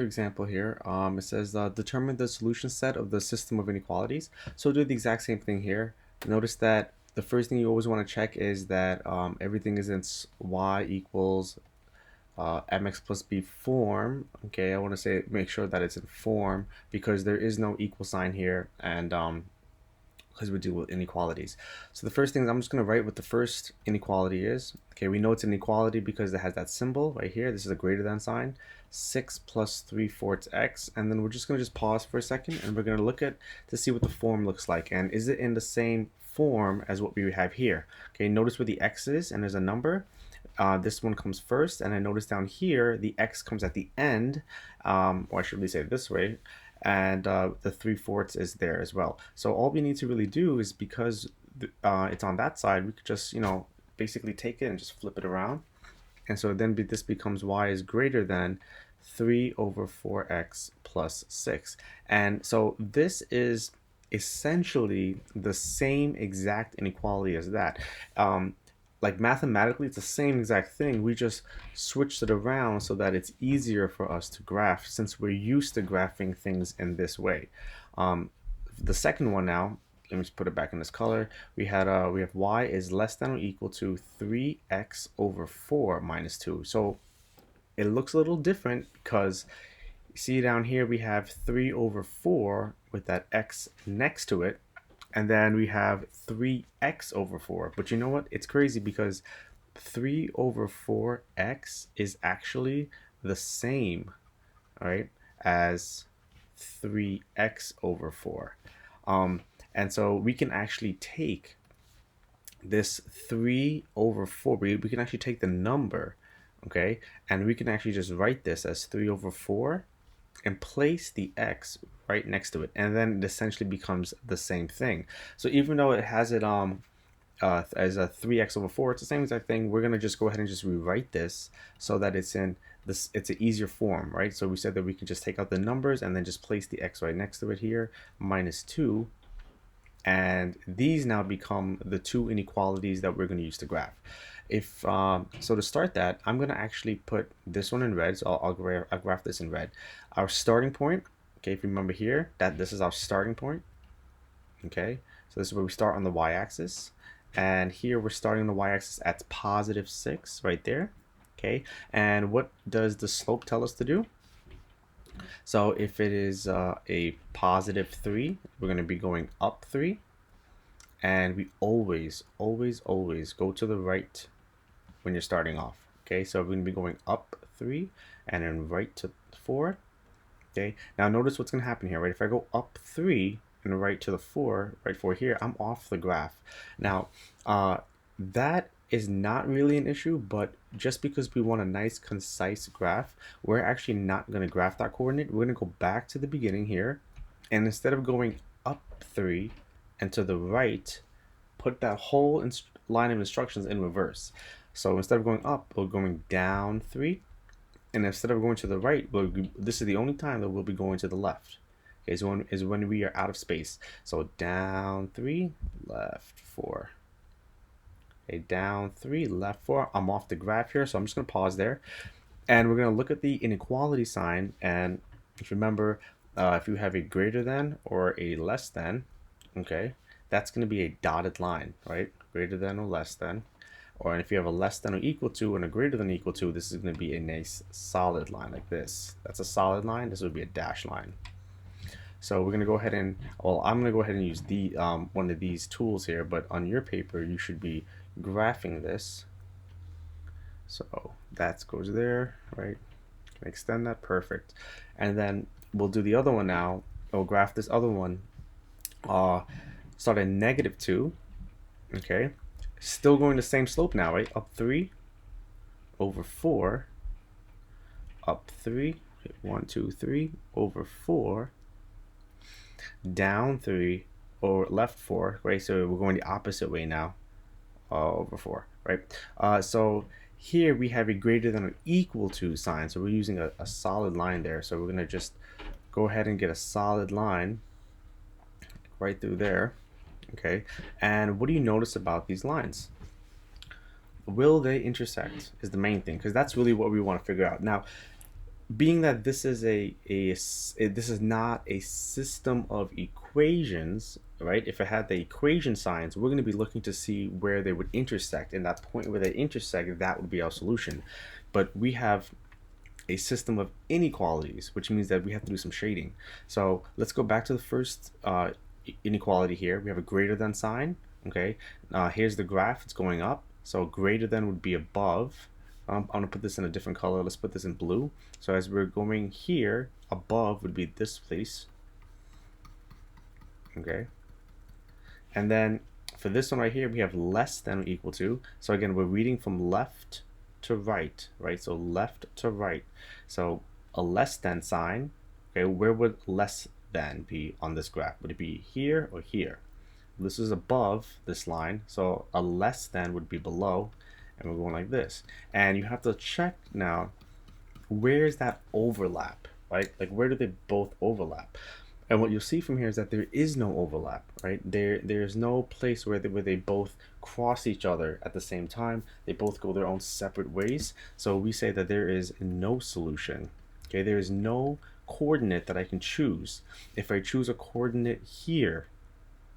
Example here, it says determine the solution set of the system of inequalities. So do the exact same thing here. Notice that the first thing you always want to check is that everything is in y equals mx plus b form. Okay, I want to say make sure that it's in form because there is no equal sign here, and because we deal with inequalities. So the first thing is I'm just going to write what the first inequality is. Okay, we know it's an inequality because it has that symbol right here. This is a greater than sign. 6 plus 3/4 x, and then we're just going to pause for a second and we're going to look at to see what the form looks like, and is it in the same form as what we have here. Okay, notice where the x is and there's a number. This one comes first, and I notice down here the x comes at the end, or I should really say it this way, and the 3/4 is there as well. So all we need to really do is, because it's on that side, we could just basically take it and just flip it around, and so then this becomes y is greater than 3 over 4x plus 6. And so this is essentially the same exact inequality as that. Like mathematically, it's the same exact thing. We just switched it around so that it's easier for us to graph, since we're used to graphing things in this way. The second one now, let me just put it back in this color. We have y is less than or equal to 3x over 4 minus 2. So it looks a little different because you see down here we have 3 over 4 with that x next to it, and then we have 3x over 4. But you know what? It's crazy because 3 over 4x is actually the same, right, as 3x over 4. And so we can actually take this 3 over 4, we can actually take the number, okay, and we can actually just write this as 3 over 4 and place the x right next to it, and then it essentially becomes the same thing. So even though it has it as a 3x over 4, it's the same exact thing. We're gonna just go ahead and just rewrite this so that it's in this, it's an easier form, right? So we said that we can just take out the numbers and then just place the x right next to it here, minus 2, and these now become the two inequalities that we're going to use to graph. If so, to start that, I'm going to actually put this one in red, so I'll graph this in red. Our starting point, okay, if you remember here, that this is our starting point, okay, so this is where we start on the y-axis, and here we're starting on the y-axis at positive 6 right there, okay, and what does the slope tell us to do? So if it is a positive 3, we're going to be going up 3, and we always go to the right when you're starting off. Okay, so we're going to be going up 3 and then right to 4. Okay, now notice what's going to happen here, right? If I go up 3 and right to the 4, right 4 here, I'm off the graph. Now, that is not really an issue, but just because we want a nice concise graph, we're actually not going to graph that coordinate. We're going to go back to the beginning here, and instead of going up 3 and to the right, put that whole line of instructions in reverse. So instead of going up, we're going down 3, and instead of going to the right, this is the only time that we'll be going to the left. Okay, so when we are out of space. So down 3, left 4. Okay, down 3, left 4. I'm off the graph here, so I'm just going to pause there. And we're going to look at the inequality sign. And if you remember, if you have a greater than or a less than, okay, that's going to be a dotted line, right? Greater than or less than. Or if you have a less than or equal to and a greater than or equal to, this is going to be a nice solid line like this. That's a solid line. This would be a dashed line. So we're going to go ahead and, well, I'm going to go ahead and use the one of these tools here, but on your paper, you should be graphing this. So that goes there, right? Can extend that, perfect. And then we'll do the other one now. We'll graph this other one. Start at -2, okay? Still going the same slope now, right? Up 3 over 4, up 3, 1, 2, 3, over 4, down 3, or left 4, right? So we're going the opposite way now, over 4, right? So here we have a greater than or equal to sign, so we're using a solid line there. So we're going to just go ahead and get a solid line right through there, okay? And what do you notice about these lines? Will they intersect is the main thing, because that's really what we want to figure out. Now, being that this is this is not a system of equations, right? If it had the equation signs, we're going to be looking to see where they would intersect, and that point where they intersect, that would be our solution. But we have a system of inequalities, which means that we have to do some shading. So let's go back to the first inequality here. We have a greater than sign. Okay, here's the graph. It's going up. So greater than would be above. I'm going to put this in a different color. Let's put this in blue. So as we're going here, above would be this place. Okay. And then for this one right here, we have less than or equal to. So again, we're reading from left to right, right? So left to right. So a less than sign, okay, where would less than be on this graph? Would it be here or here? This is above this line, so a less than would be below, and we're going like this. And you have to check now, where is that overlap, right? Like where do they both overlap? And what you'll see from here is that there is no overlap, right? There's no place where they both cross each other at the same time. They both go their own separate ways. So we say that there is no solution. Okay, there is no coordinate that I can choose. If I choose a coordinate here,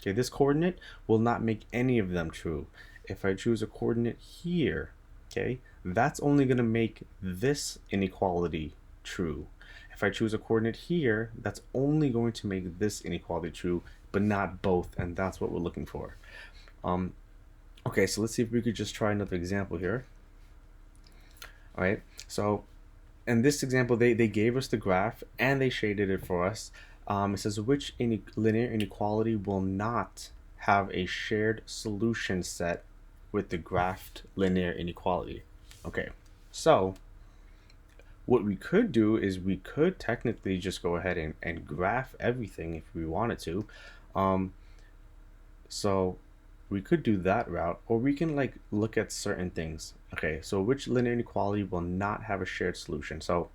okay, this coordinate will not make any of them true. If I choose a coordinate here, okay, that's only going to make this inequality true. If I choose a coordinate here, that's only going to make this inequality true, but not both, and that's what we're looking for. Okay, so let's see if we could just try another example here. All right, so in this example, they gave us the graph and they shaded it for us. It says which linear inequality will not have a shared solution set with the graphed linear inequality. Okay, so what we could do is we could technically just go ahead and graph everything if we wanted to. So we could do that route, or we can like look at certain things. Okay, so which linear inequality will not have a shared solution? So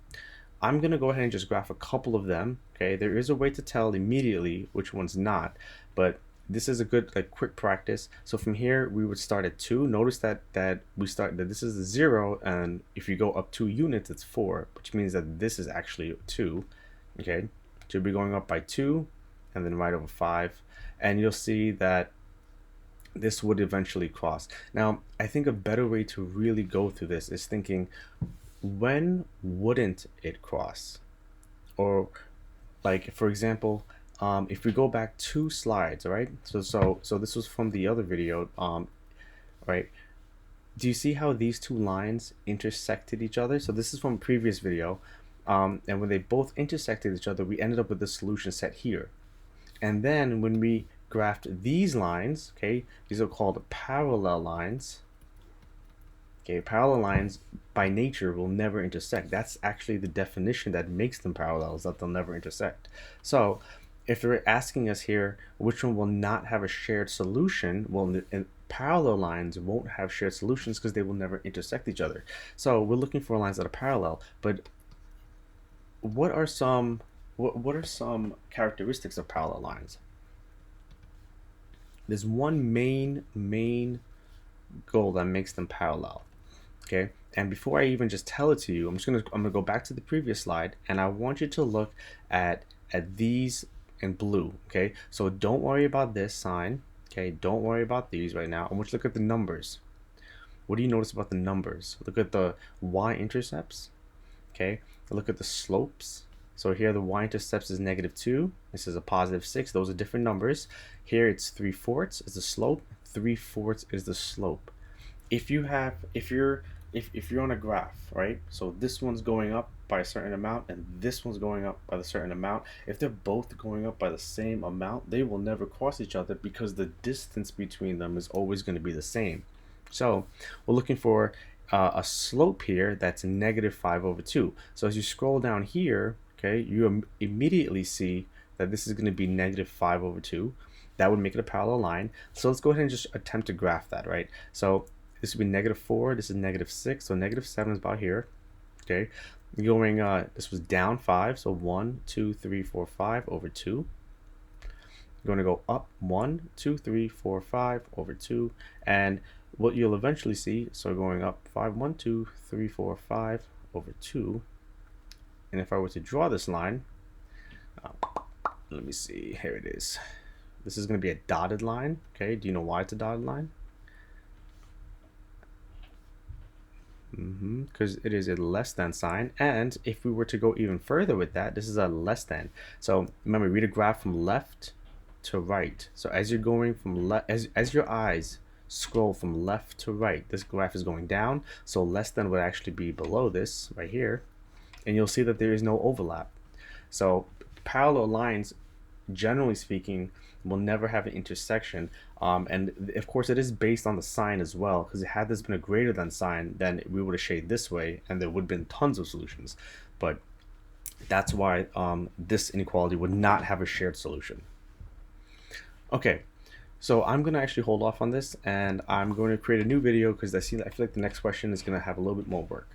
I'm gonna go ahead and just graph a couple of them. Okay, there is a way to tell immediately which one's not, but this is a good like quick practice. So from here we would start at 2. Notice that this is a 0, and if you go up 2 units it's 4, which means that this is actually 2. Okay, so you'll be going up by 2 and then right over 5, and you'll see that this would eventually cross. Now I think a better way to really go through this is thinking, when wouldn't it cross? Or like for example, if we go back 2 slides, right? So this was from the other video, right? Do you see how these 2 lines intersected each other? So this is from a previous video, and when they both intersected each other, we ended up with the solution set here. And then when we graphed these lines, okay, these are called parallel lines. Okay, parallel lines by nature will never intersect. That's actually the definition that makes them parallels, that they'll never intersect. So if they're asking us here which one will not have a shared solution, well, parallel lines won't have shared solutions because they will never intersect each other. So we're looking for lines that are parallel, but what are some characteristics of parallel lines? There's one main goal that makes them parallel. Okay, and before I even just tell it to you, I'm gonna go back to the previous slide, and I want you to look at these in blue. Okay, so don't worry about this sign. Okay, don't worry about these right now. I want you to look at the numbers. What do you notice about the numbers? Look at the y-intercepts. Okay, look at the slopes. So here the y-intercepts is -2. This is a +6. Those are different numbers. Here it's 3/4 is the slope. 3/4 is the slope. If you're on a graph, right? So this one's going up by a certain amount and this one's going up by a certain amount. If they're both going up by the same amount, they will never cross each other because the distance between them is always going to be the same. So we're looking for a slope here that's -5/2. So as you scroll down here, okay, you immediately see that this is going to be -5/2. That would make it a parallel line. So let's go ahead and just attempt to graph that, right? So this would be -4, this is -6, so -7 is about here. Okay, going this was down 5, so 1 2 3 4 5 over 2. You're going to go up 1 2 3 4 5 over 2, and what you'll eventually see, so going up 5 1 2 3 4 5 over 2, And if I were to draw this line, let me see, here it is. This is going to be a dotted line. Okay, do you know why it's a dotted line? Because it is a less than sign. And if we were to go even further with that, this is a less than. So remember, read a graph from left to right. So as you're going from left, as your eyes scroll from left to right, this graph is going down. So less than would actually be below this right here. And you'll see that there is no overlap. So parallel lines, generally speaking, will never have an intersection. And of course, it is based on the sign as well, because had this been a greater than sign, then we would have shaded this way, and there would have been tons of solutions. But that's why this inequality would not have a shared solution. Okay, so I'm going to actually hold off on this, and I'm going to create a new video because I feel like the next question is going to have a little bit more work.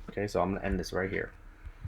Okay, so I'm going to end this right here.